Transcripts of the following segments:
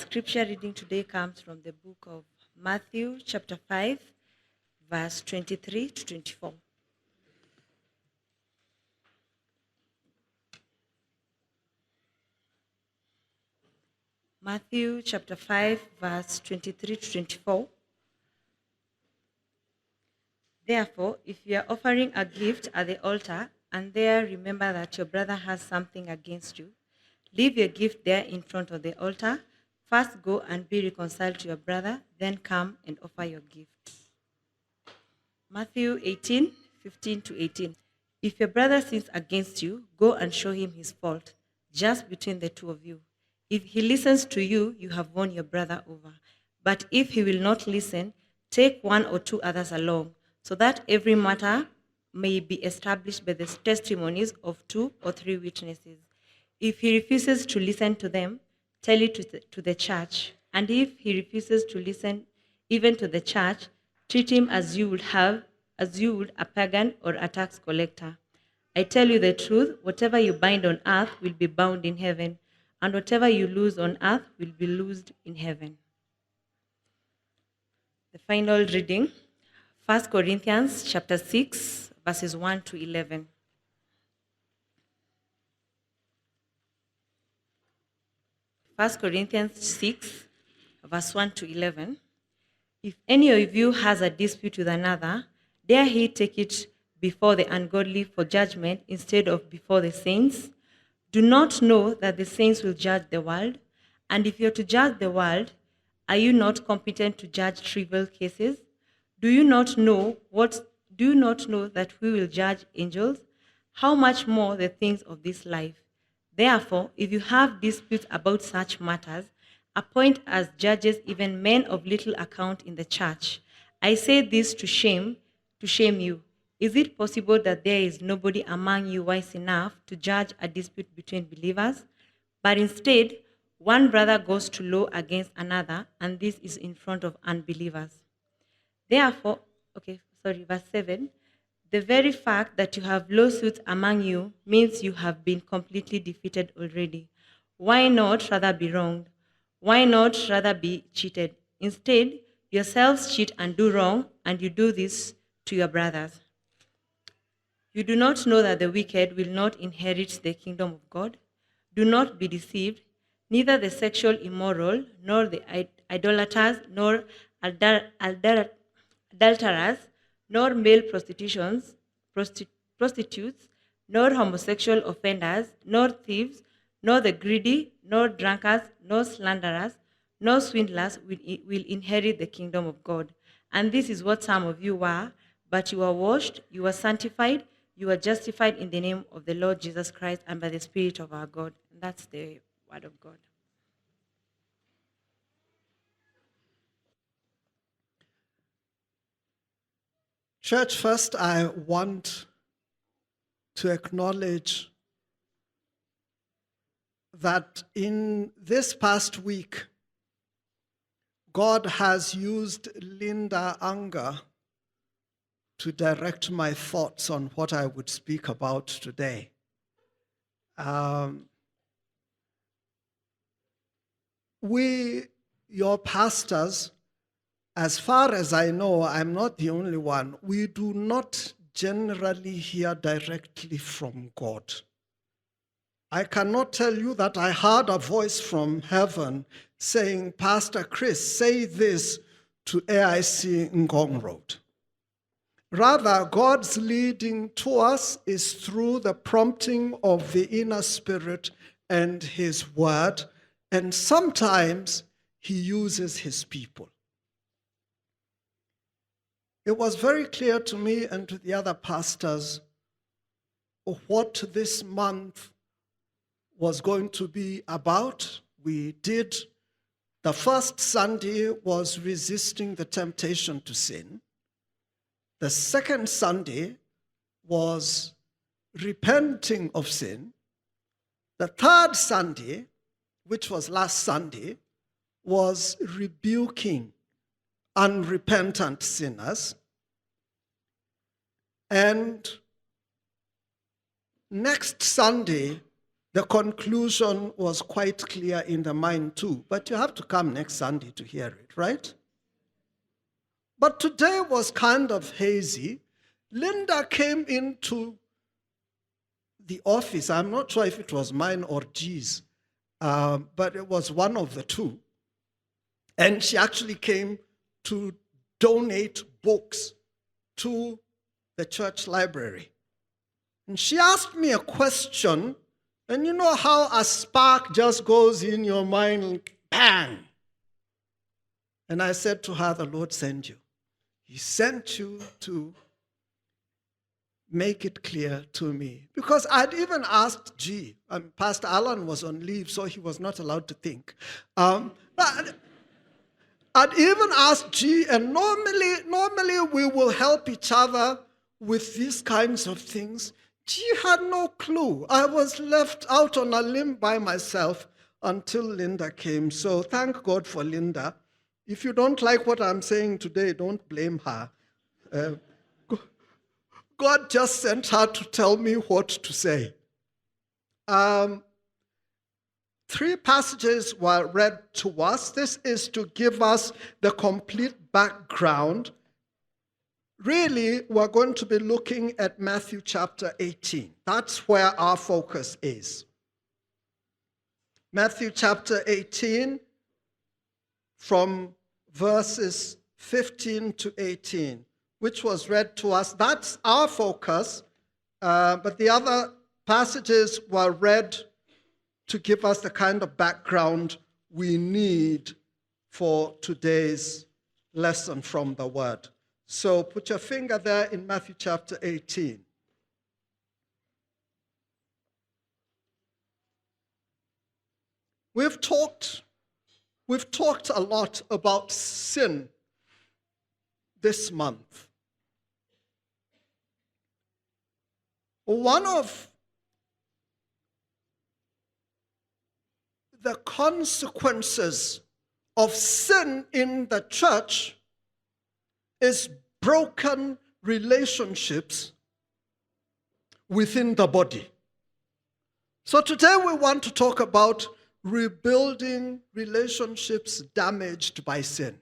scripture reading today comes from the book of Matthew, chapter 5, verse 23 to 24. Matthew, chapter 5, verse 23 to 24. Therefore, if you are offering a gift at the altar, and there remember that your brother has something against you, leave your gift there in front of the altar. First go and be reconciled to your brother, then come and offer your gift. Matthew 18, 15 to 18. If your brother sins against you, go and show him his fault, just between the two of you. If he listens to you, you have won your brother over. But if he will not listen, take one or two others along, so that every matter may be established by the testimonies of 2 or 3 witnesses. If he refuses to listen to them, tell it to the church. And if he refuses to listen even to the church, treat him as you would a pagan or a tax collector. I tell you the truth, whatever you bind on earth will be bound in heaven, and whatever you loose on earth will be loosed in heaven. The final reading, 1 Corinthians chapter 6, verses 1 to 11. First Corinthians 6, verse 1 to 11. If any of you has a dispute with another, dare he take it before the ungodly for judgment instead of before the saints? Do not know that the saints will judge the world? And if you're to judge the world, are you not competent to judge trivial cases? Do you not know that we will judge angels? How much more the things of this life? Therefore, if you have disputes about such matters, appoint as judges even men of little account in the church. I say this to shame you. Is it possible that there is nobody among you wise enough to judge a dispute between believers? But instead, one brother goes to law against another, and this is in front of unbelievers. Therefore, verse 7. The very fact that you have lawsuits among you means you have been completely defeated already. Why not rather be wronged? Why not rather be cheated? Instead, yourselves cheat and do wrong, and you do this to your brothers. You do not know that the wicked will not inherit the kingdom of God? Do not be deceived. Neither the sexual immoral, nor the idolaters, nor adulterers, nor male prostitutes, nor homosexual offenders, nor thieves, nor the greedy, nor drunkards, nor slanderers, nor swindlers will inherit the kingdom of God. And this is what some of you were, but you were washed, you were sanctified, you were justified in the name of the Lord Jesus Christ and by the Spirit of our God. And that's the word of God. Church, first I want to acknowledge that in this past week, God has used Linda Unger to direct my thoughts on what I would speak about today. We, your pastors, as far as I know, I'm not the only one, we do not generally hear directly from God. I cannot tell you that I heard a voice from heaven saying, Pastor Chris, say this to AIC Ngong Road. Rather, God's leading to us is through the prompting of the inner spirit and his word, and sometimes he uses his people. It was very clear to me and to the other pastors what this month was going to be about. We did, the first Sunday was resisting the temptation to sin. The second Sunday was repenting of sin. The third Sunday, which was last Sunday, was rebuking unrepentant sinners. And next Sunday, The conclusion was quite clear in the mind too, but you have to come next Sunday to hear it, right? But today was kind of hazy. Linda came into the office. I'm not sure if it was mine or G's, but it was one of the two. And she actually came to donate books to the church library. And she asked me a question, and you know how a spark just goes in your mind, bang. And I said to her, the Lord sent you. He sent you to make it clear to me. Because I'd even asked G. Pastor Alan was on leave, so he was not allowed to think. I'd even asked G, and normally we will help each other with these kinds of things. G had no clue. I was left out on a limb by myself until Linda came. So thank God for Linda. If you don't like what I'm saying today, don't blame her. God just sent her to tell me what to say. 3 passages were read to us. This is to give us the complete background. Really, we're going to be looking at Matthew chapter 18. That's where our focus is. Matthew chapter 18, from verses 15 to 18, which was read to us. That's our focus, but the other passages were read to give us the kind of background we need for today's lesson from the Word. So put your finger there in Matthew chapter 18. We've talked a lot about sin this month. One of the consequences of sin in the church is broken relationships within the body. So today we want to talk about rebuilding relationships damaged by sin.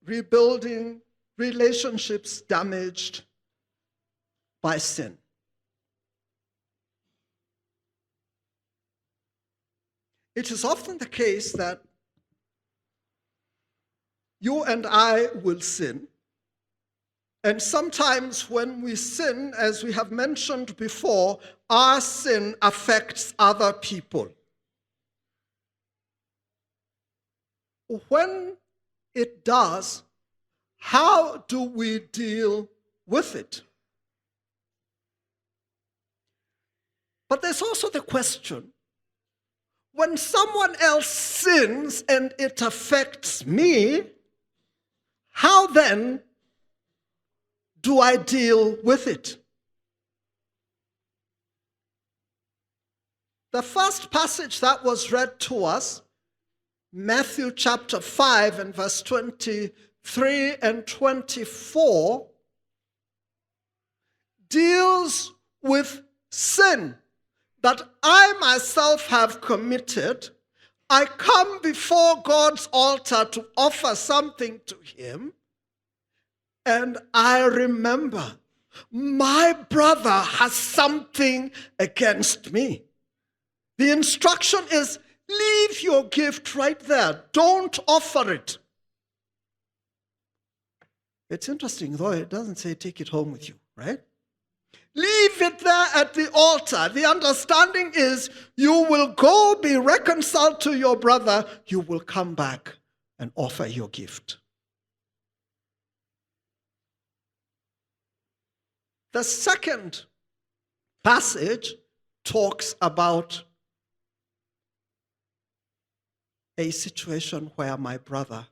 Rebuilding relationships damaged by sin. It is often the case that you and I will sin. And sometimes when we sin, as we have mentioned before, our sin affects other people. When it does, how do we deal with it? But there's also the question, when someone else sins and it affects me, how then do I deal with it? The first passage that was read to us, Matthew chapter 5 and verse 23 and 24, deals with sin that I myself have committed. I come before God's altar to offer something to Him, and I remember my brother has something against me. The instruction is, leave your gift right there. Don't offer it. It's interesting, though, it doesn't say take it home with you, right? Leave it there at the altar. The understanding is you will go be reconciled to your brother. You will come back and offer your gift. The second passage talks about a situation where my brother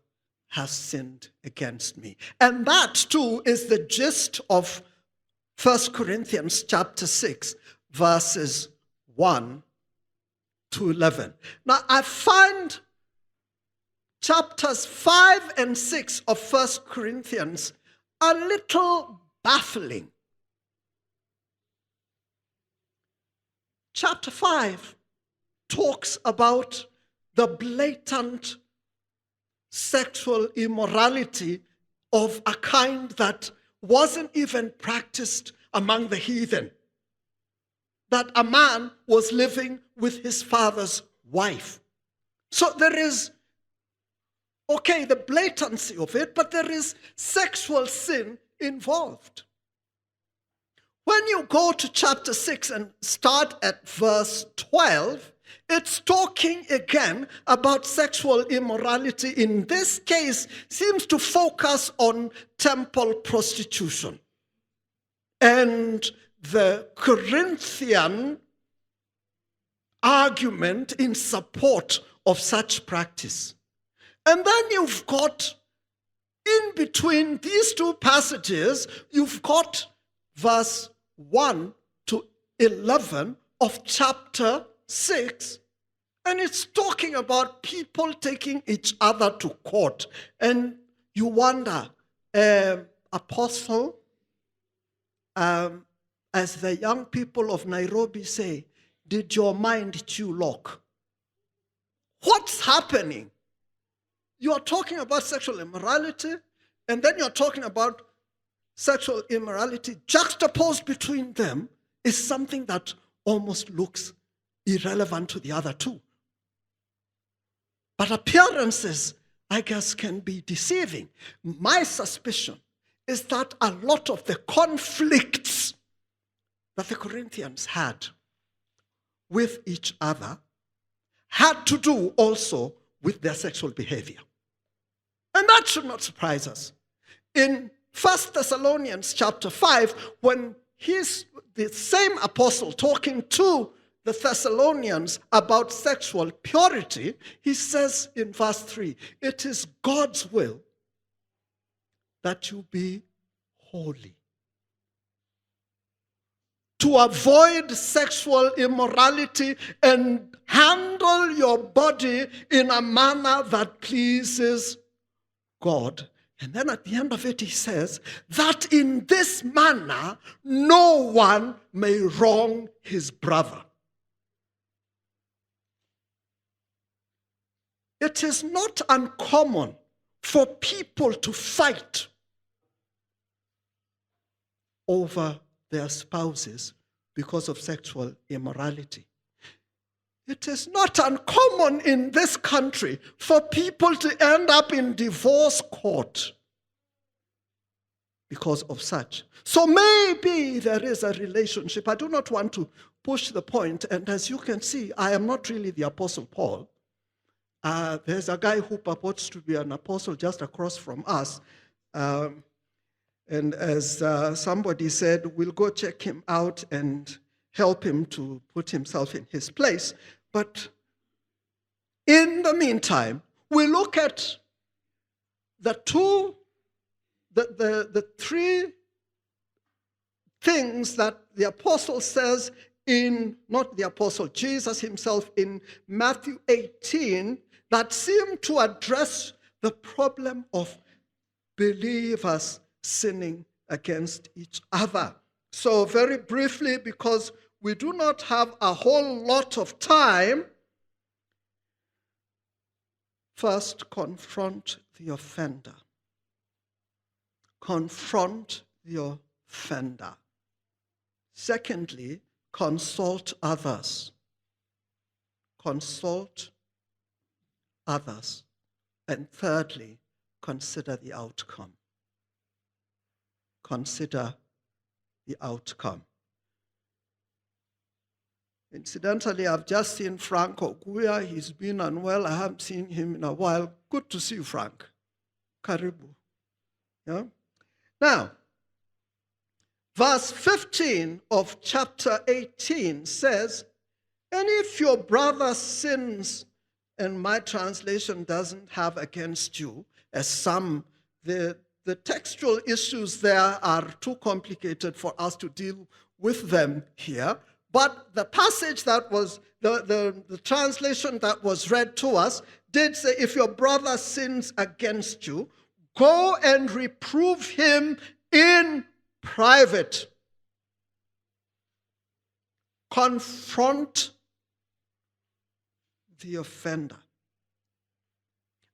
has sinned against me. And that too is the gist of 1 Corinthians chapter 6, verses 1 to 11. Now, I find chapters 5 and 6 of 1 Corinthians a little baffling. Chapter 5 talks about the blatant sexual immorality of a kind that wasn't even practiced among the heathen. That a man was living with his father's wife. So there is, the blatancy of it, but there is sexual sin involved. When you go to chapter 6 and start at verse 12, it's talking again about sexual immorality. In this case, seems to focus on temple prostitution. And the Corinthian argument in support of such practice. And then you've got, in between these two passages, you've got verse 1 to 11 of chapter 6, and it's talking about people taking each other to court. And you wonder, Apostle, as the young people of Nairobi say, did your mind chew lock? What's happening? You are talking about sexual immorality, and then you're talking about sexual immorality. Juxtaposed between them is something that almost looks irrelevant to the other two. But appearances, I guess, can be deceiving. My suspicion is that a lot of the conflicts that the Corinthians had with each other had to do also with their sexual behavior. And that should not surprise us. In 1 Thessalonians chapter 5, when he's the same apostle talking to the Thessalonians about sexual purity, he says in verse 3, it is God's will that you be holy. To avoid sexual immorality and handle your body in a manner that pleases God. And then at the end of it, he says that in this manner, no one may wrong his brother. It is not uncommon for people to fight over their spouses because of sexual immorality. It is not uncommon in this country for people to end up in divorce court because of such. So maybe there is a relationship. I do not want to push the point, and as you can see, I am not really the Apostle Paul. There's a guy who purports to be an apostle just across from us. And as somebody said, we'll go check him out and help him to put himself in his place. But in the meantime, we look at the three things that the apostle says in, not the apostle, Jesus himself in Matthew 18, that seem to address the problem of believers sinning against each other. So very briefly, because we do not have a whole lot of time, first, confront the offender. Confront the offender. Secondly, consult others. Consult others. And thirdly, consider the outcome. Consider the outcome. Incidentally, I've just seen Frank Oguya. He's been unwell. I haven't seen him in a while. Good to see you, Frank. Karibu. Yeah? Now, verse 15 of chapter 18 says, and if your brother sins, and my translation doesn't have against you, as some, the textual issues there are too complicated for us to deal with them here. But the passage that was, the translation that was read to us did say, if your brother sins against you, go and reprove him in private. Confront the offender.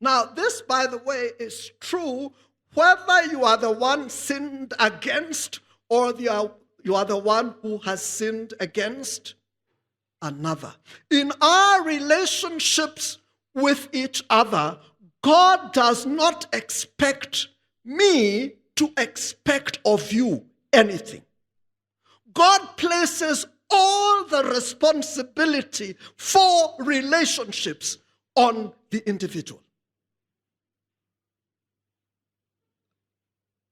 Now, this, by the way, is true whether you are the one sinned against or you are the one who has sinned against another. In our relationships with each other, God does not expect me to expect of you anything. God places all the responsibility for relationships on the individual.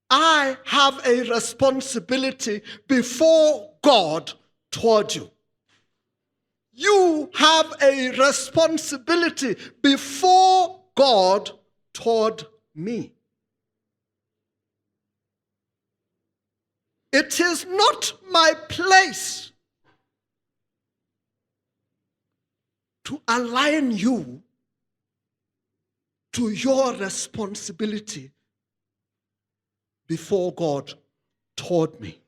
I have a responsibility before God toward you. You have a responsibility before God toward me. It is not my place to align you to your responsibility before God toward me.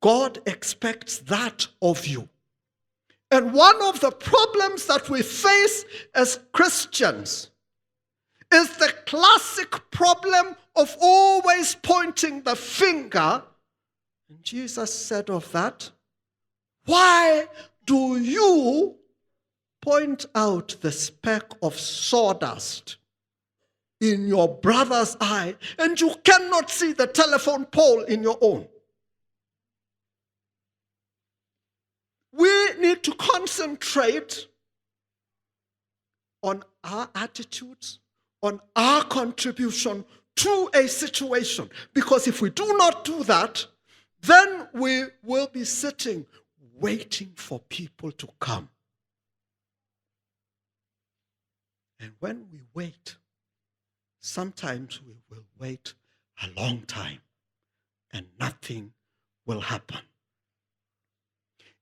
God expects that of you. And one of the problems that we face as Christians is the classic problem of always pointing the finger. And Jesus said of that, why do you point out the speck of sawdust in your brother's eye and you cannot see the telephone pole in your own? We need to concentrate on our attitudes, on our contribution to a situation. Because if we do not do that, then we will be sitting waiting for people to come. And when we wait, sometimes we will wait a long time and nothing will happen.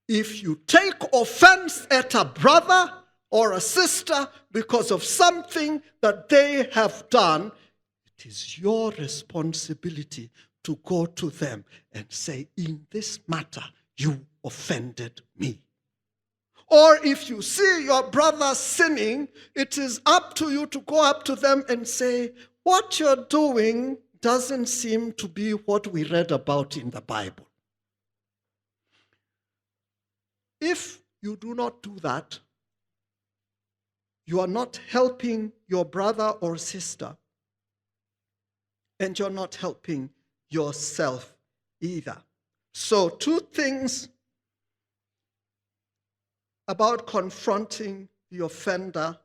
If you take offense at a brother or a sister because of something that they have done, it is your responsibility to go to them and say, in this matter, you offended me. Or if you see your brother sinning, it is up to you to go up to them and say, what you're doing doesn't seem to be what we read about in the Bible. If you do not do that, you are not helping your brother or sister, and you're not helping yourself either. So 2 things about confronting the offender.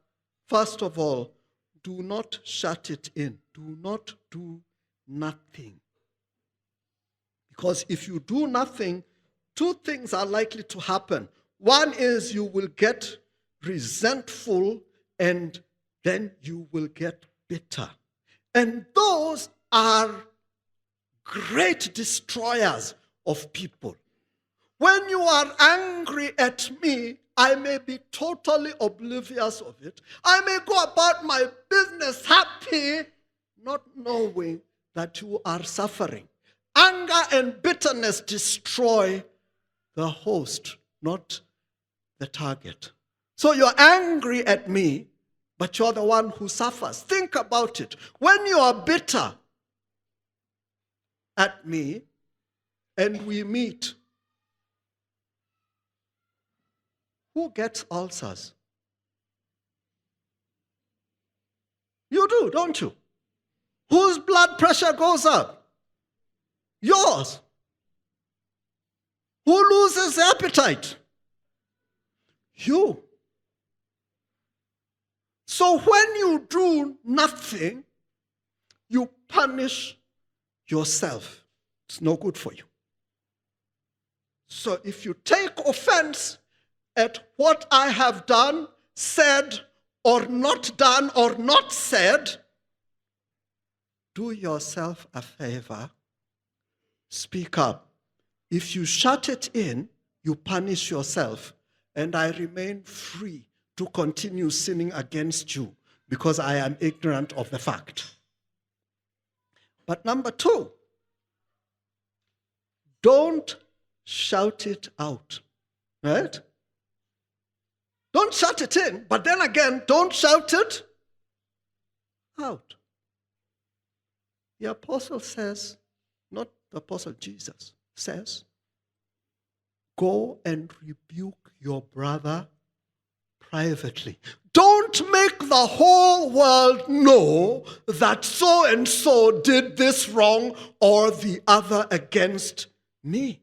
First of all, do not shut it in. Do not do nothing. Because if you do nothing, 2 things are likely to happen. One is you will get resentful and then you will get bitter. And those are great destroyers of people. When you are angry at me, I may be totally oblivious of it. I may go about my business happy, not knowing that you are suffering. Anger and bitterness destroy the host, not the target. So you're angry at me, but you're the one who suffers. Think about it. When you are bitter at me and we meet, who gets ulcers? You do, don't you? Whose blood pressure goes up? Yours. Who loses appetite? You. So when you do nothing, you punish yourself. It's no good for you. So if you take offense at what I have done, said, or not done, or not said, do yourself a favor. Speak up. If you shut it in, you punish yourself, and I remain free to continue sinning against you because I am ignorant of the fact. But number 2, don't shout it out, right? Don't shout it in, but then again, don't shout it out. The apostle says, not the apostle Jesus, says, go and rebuke your brother privately. Don't make the whole world know that so-and-so did this wrong or the other against me.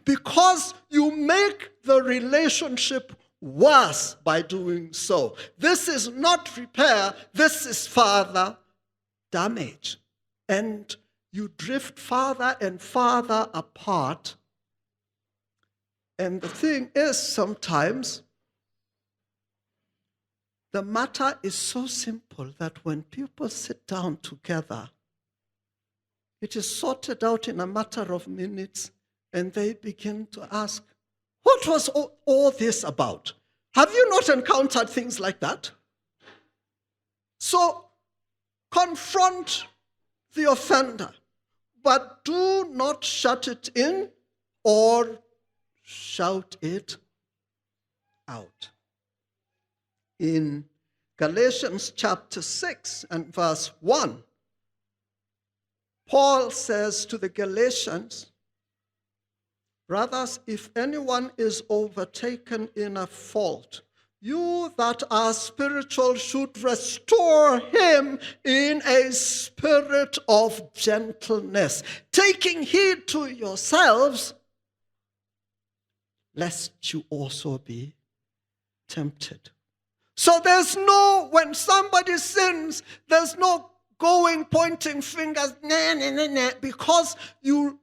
Because you make the relationship worse by doing so. This is not repair, this is further damage. And you drift farther and farther apart. And the thing is, sometimes the matter is so simple that when people sit down together, it is sorted out in a matter of minutes, and they begin to ask, what was all this about? Have you not encountered things like that? So, confront the offender, but do not shut it in or shout it out. In Galatians chapter 6 and verse 1, Paul says to the Galatians, brothers, if anyone is overtaken in a fault, you that are spiritual should restore him in a spirit of gentleness, taking heed to yourselves, lest you also be tempted. So there's no, when somebody sins, there's no going, pointing fingers, nah, nah, nah, nah, because you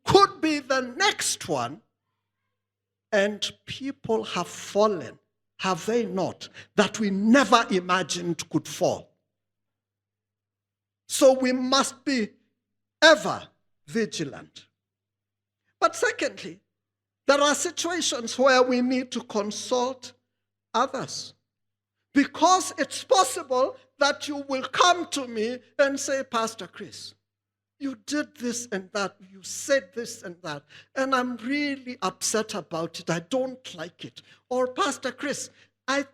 could be the next one, and people have fallen, have they not, that we never imagined could fall. So we must be ever vigilant. But secondly, there are situations where we need to consult others. Because it's possible that you will come to me and say, Pastor Chris, you did this and that, you said this and that, and I'm really upset about it. I don't like it. Or, Pastor Chris, I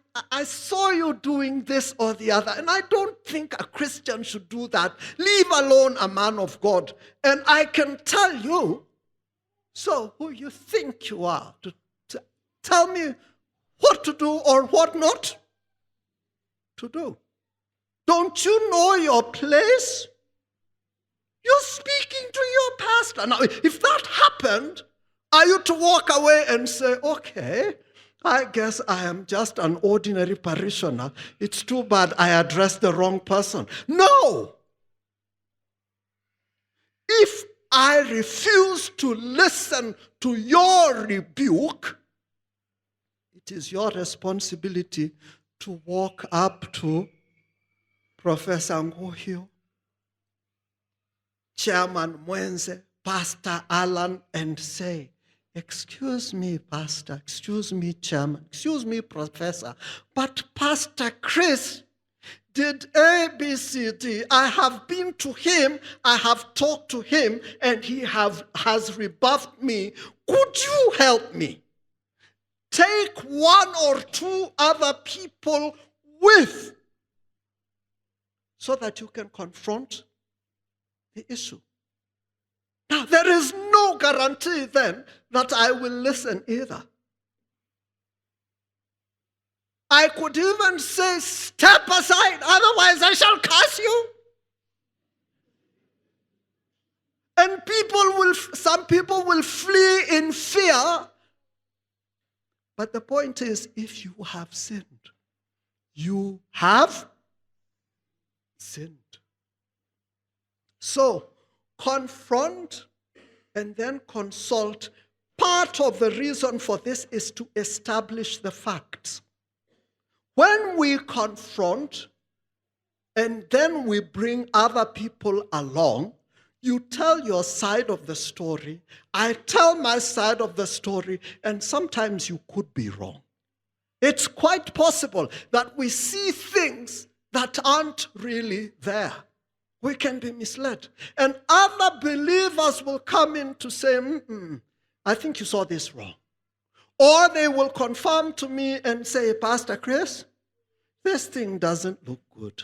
saw you doing this or the other, and I don't think a Christian should do that. Leave alone a man of God. And I can tell you, so who you think you are to tell me what to do or what not to do. Don't you know your place? You're speaking to your pastor. Now, if that happened, are you to walk away and say, okay, I guess I am just an ordinary parishioner. It's too bad I addressed the wrong person. No! If I refuse to listen to your rebuke, it is your responsibility to walk up to Professor Ngohio, Chairman Mwenze, Pastor Alan, and say, excuse me, Pastor, excuse me, Chairman, excuse me, Professor, but Pastor Chris did A, B, C, D. I have been to him, I have talked to him, and he has rebuffed me. Could you help me? Take one or two other people with, so that you can confront the issue. Now, there is no guarantee then that I will listen either. I could even say, step aside, otherwise I shall curse you. And some people will flee in fear. But the point is, if you have sinned, you have sinned. So, confront and then consult. Part of the reason for this is to establish the facts. When we confront and then we bring other people along, you tell your side of the story, I tell my side of the story, and sometimes you could be wrong. It's quite possible that we see things that aren't really there. We can be misled. And other believers will come in to say, I think you saw this wrong. Or they will confirm to me and say, Pastor Chris, this thing doesn't look good.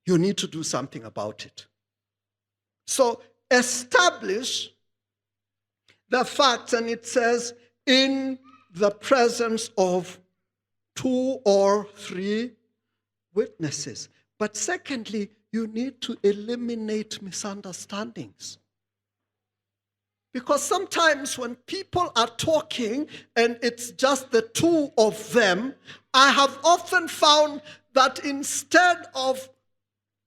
You need to do something about it. So establish the facts, and it says, in the presence of 2 or 3 witnesses. But secondly, you need to eliminate misunderstandings. Because sometimes when people are talking and it's just the 2 of them, I have often found that instead of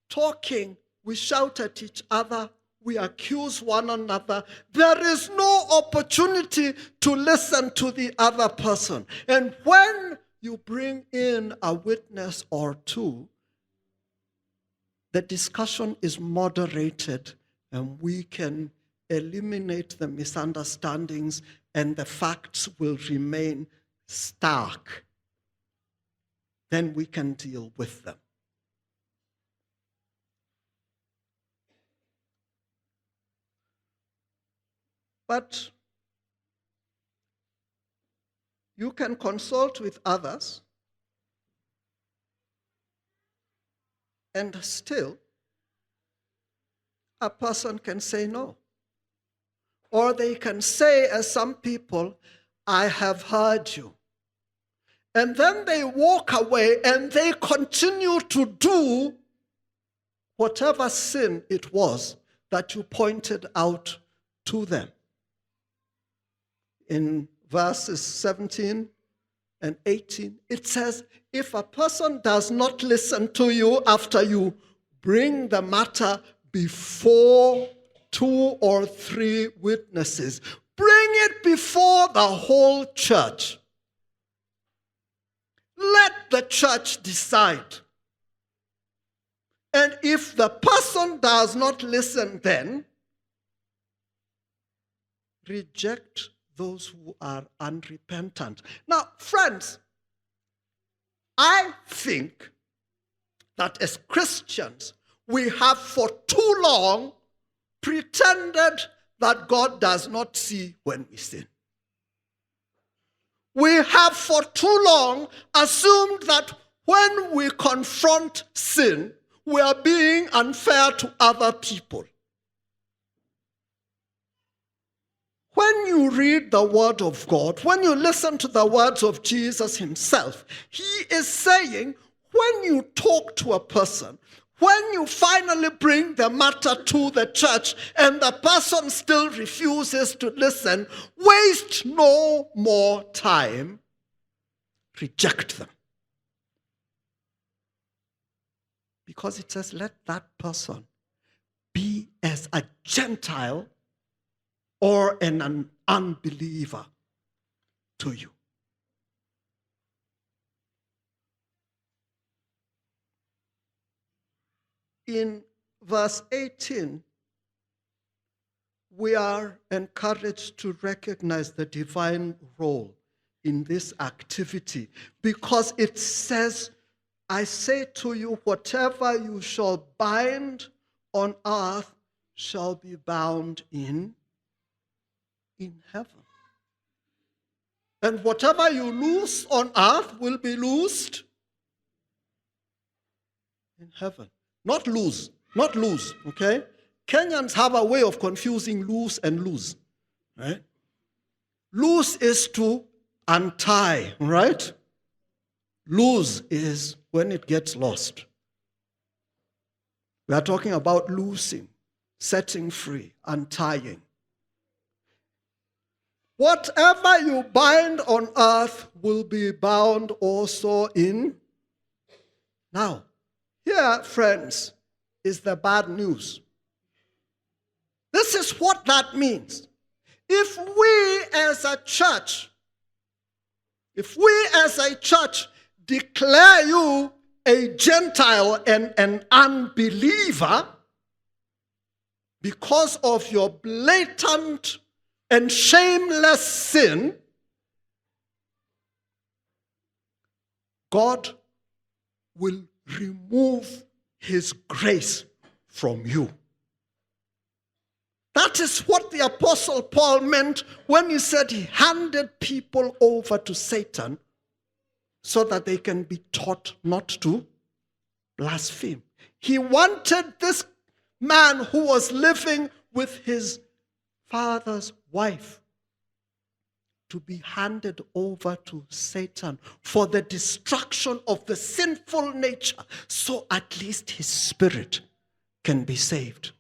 talking, we shout at each other, we accuse one another. There is no opportunity to listen to the other person. And when you bring in a witness or 2, the discussion is moderated and we can eliminate the misunderstandings and the facts will remain stark. Then we can deal with them. But you can consult with others and still a person can say no. Or they can say, as some people, I have heard you. And then they walk away and they continue to do whatever sin it was that you pointed out to them. In verses 17 and 18, it says, if a person does not listen to you after you bring the matter before 2 or 3 witnesses, bring it before the whole church. Let the church decide. And if the person does not listen, then reject those who are unrepentant. Now, friends, I think that as Christians, we have for too long pretended that God does not see when we sin. We have for too long assumed that when we confront sin, we are being unfair to other people. When you read the word of God, when you listen to the words of Jesus himself, he is saying, when you talk to a person, when you finally bring the matter to the church and the person still refuses to listen, waste no more time. Reject them. Because it says, let that person be as a Gentile or an unbeliever to you. In verse 18, we are encouraged to recognize the divine role in this activity because it says, I say to you, whatever you shall bind on earth shall be bound in heaven. And whatever you loose on earth will be loosed in heaven. Not loose, okay? Kenyans have a way of confusing loose and loose, right? Loose is to untie, right? Loose is when it gets lost. We are talking about loosing, setting free, untying. Whatever you bind on earth will be bound also in. Now, here, friends, is the bad news. This is what that means. If we as a church declare you a Gentile and an unbeliever because of your blatant and shameless sin, God will remove his grace from you. That is what the Apostle Paul meant when he said he handed people over to Satan so that they can be taught not to blaspheme. He wanted this man who was living with his father's wife to be handed over to Satan for the destruction of the sinful nature, so at least his spirit can be saved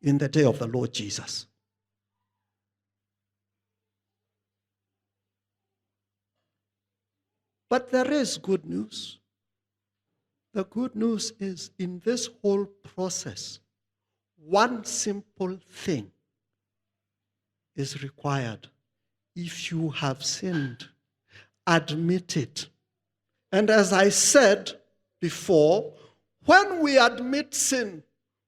in the day of the Lord Jesus. But there is good news. The good news is, in this whole process, one simple thing is required. If you have sinned, admit it. And as I said before, when we admit sin,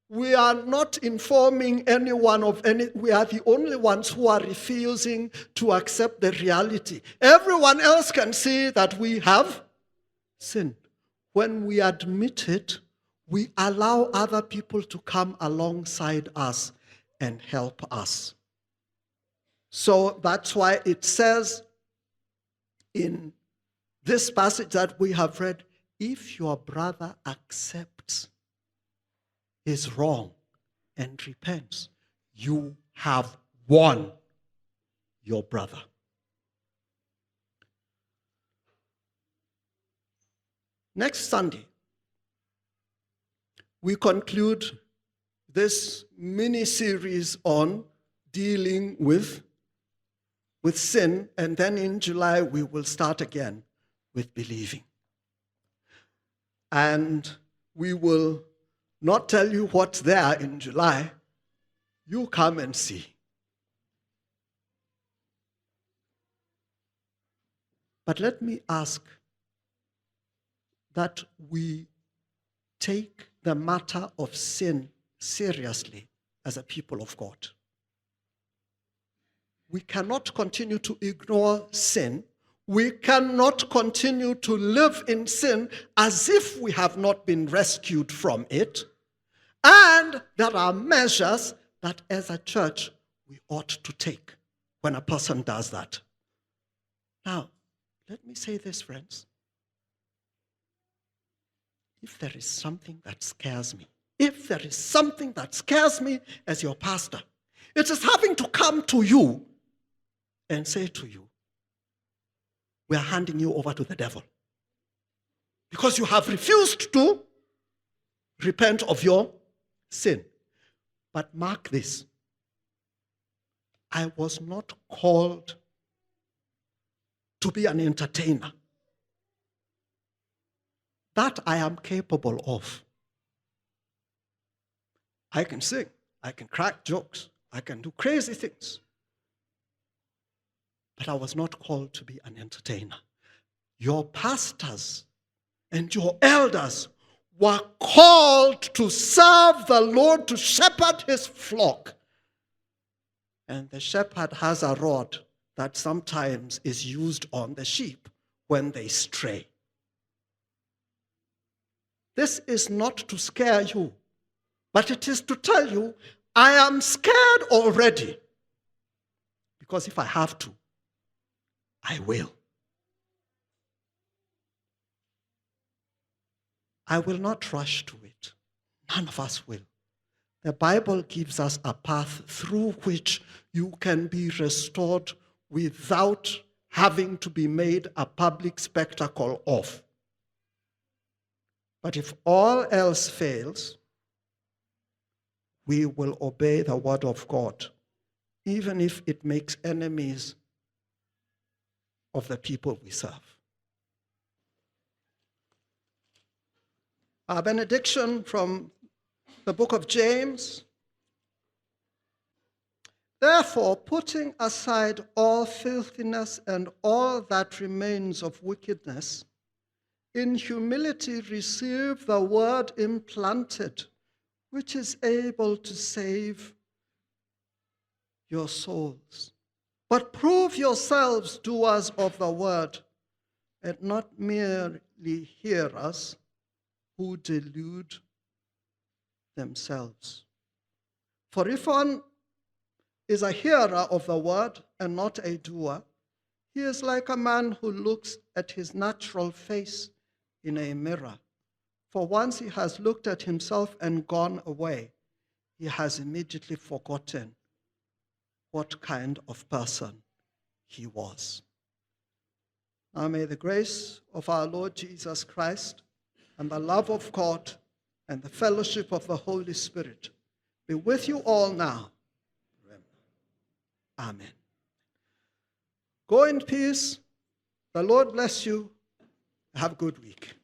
we are not informing anyone of any, we are the only ones who are refusing to accept the reality. Everyone else can see that we have sinned. When we admit it, we allow other people to come alongside us and help us. So that's why it says in this passage that we have read, if your brother accepts his wrong and repents, you have won your brother. Next Sunday, we conclude this mini-series on dealing with sin, and then in July we will start again with believing. And we will not tell you what's there in July. You come and see. But let me ask that we take the matter of sin seriously as a people of God. We cannot continue to ignore sin. We cannot continue to live in sin as if we have not been rescued from it. And there are measures that as a church we ought to take when a person does that. Now, let me say this, friends. If there is something that scares me, as your pastor, it is having to come to you and say to you, we are handing you over to the devil because you have refused to repent of your sin. But mark this, I was not called to be an entertainer. That I am capable of. I can sing, I can crack jokes, I can do crazy things. But I was not called to be an entertainer. Your pastors and your elders were called to serve the Lord, to shepherd his flock. And the shepherd has a rod that sometimes is used on the sheep when they stray. This is not to scare you, but it is to tell you, I am scared already. Because if I have to, I will. I will not rush to it. None of us will. The Bible gives us a path through which you can be restored without having to be made a public spectacle of. But if all else fails, we will obey the word of God, even if it makes enemies of the people we serve. Our benediction from the book of James. Therefore, putting aside all filthiness and all that remains of wickedness, in humility receive the word implanted, which is able to save your souls. But prove yourselves doers of the word, and not merely hearers who delude themselves. For if one is a hearer of the word and not a doer, he is like a man who looks at his natural face in a mirror. For once he has looked at himself and gone away, he has immediately forgotten what kind of person he was. Now may the grace of our Lord Jesus Christ and the love of God and the fellowship of the Holy Spirit be with you all now. Amen. Go in peace. The Lord bless you. Have a good week.